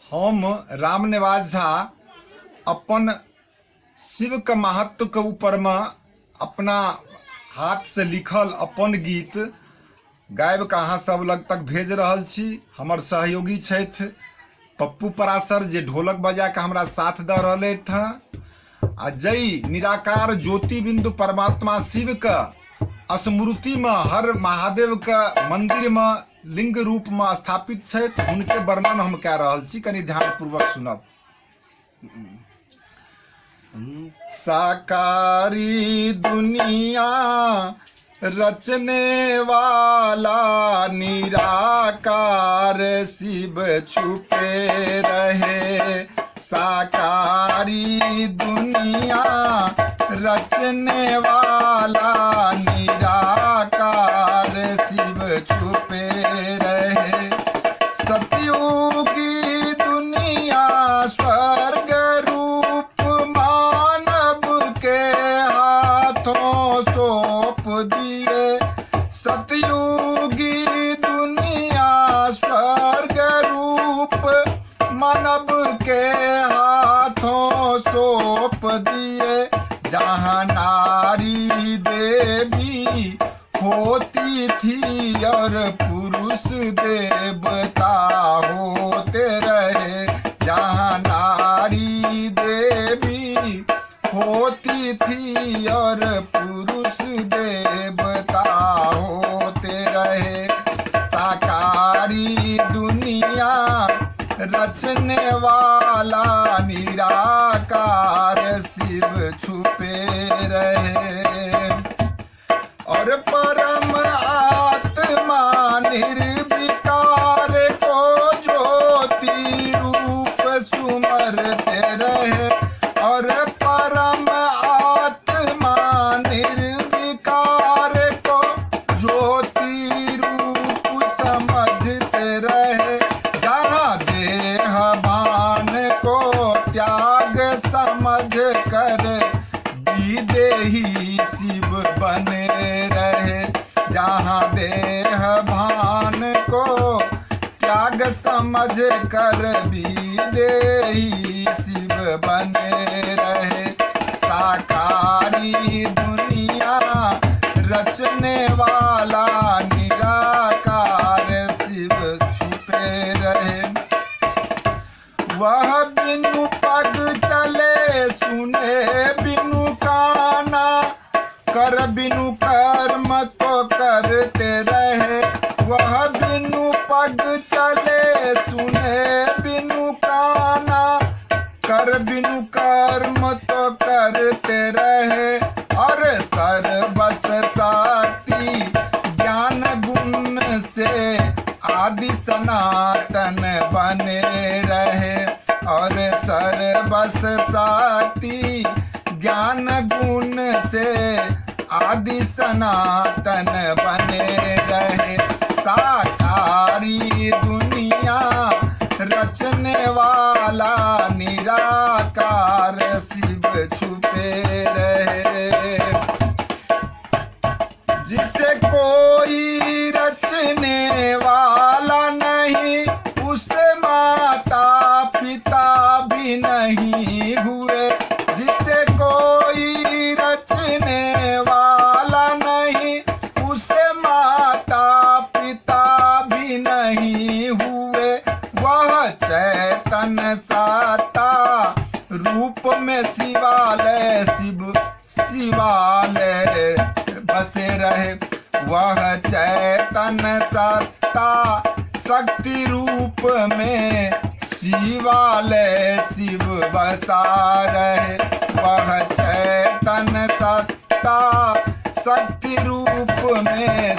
हम रामनिवास झा अपन शिव के महत्व के ऊपर में अपना हाथ से लिखल अपन गीत गायब के अहाँ सब लग तक भेज रहल छी। हमर सहयोगी छथि पप्पू पराशर जे ढोलक बजा के हमरा साथ दऽ रहले थे। आ जय निराकार ज्योति बिंदु परमात्मा शिव के स्मृति में हर महादेव के मंदिर में लिंग रूप में स्थापित छथि, उनके वर्णन हम कह रहल छी, कनि ध्यान पूर्वक सुनब। साकारी दुनिया रचने वाला निराकार शिव छुपे रहे। साकारी दुनिया रचने वाला निराकार शिव छुपे रहे। सतयुगी दुनिया स्वर्ग रूप मानव के हाथों सौंप दिए। सतयुगी दुनिया स्वर्ग रूप मानव के हाथों सौंप दिए। जहाँ नारी देवी होती थी और पुरुष देवता होते रहे। जहाँ नारी देवी होती थी और पुरुष देवता होते रहे। साकारी दुनिया रचने वाला निराकार शिव छुपे रहे। और परम आत्मा निर्विकार को ज्योति रूप सुमरते रहे। और परम आत्मा निर्विकार को ज्योति रूप समझते रहे। जहाँ देह भान को त्याग समझ कर विदेही शिव बने रहे। जहाँ देह भान को त्याग समझ कर विदेही शिव बने रहे। साकारी दुनिया रचने वाला निराकार शिव छुपे रहे। वह बिनु पग चले सुने बिनु काना, कर बिनु कर्म तो करते रहे। वह बिनु पग चले सुने बिनु काना, कर बिनु कर्म तो करते रहे। और सर्वस शक्ति ज्ञान गुण से आदि सनातन बने रहे। और सर्वस शक्ति ज्ञान गुण से आदि सनातन बने रहे। साकारी दुनिया रचने वाला निराकार शिव छुपे रहे। जिसे कोई रचने वाला नहीं, उसे माता पिता भी नहीं हुए। जिसे कोई रचने वाला नहीं, उसे माता पिता भी नहीं हुए। वह चैतन सत्ता रूप में शिवालय शिवालय बसे रहे। वह चैतन सत्ता शक्ति रूप में शिवालय शिव बसा रहे। वह चैतन सत्ता शक्ति रूप में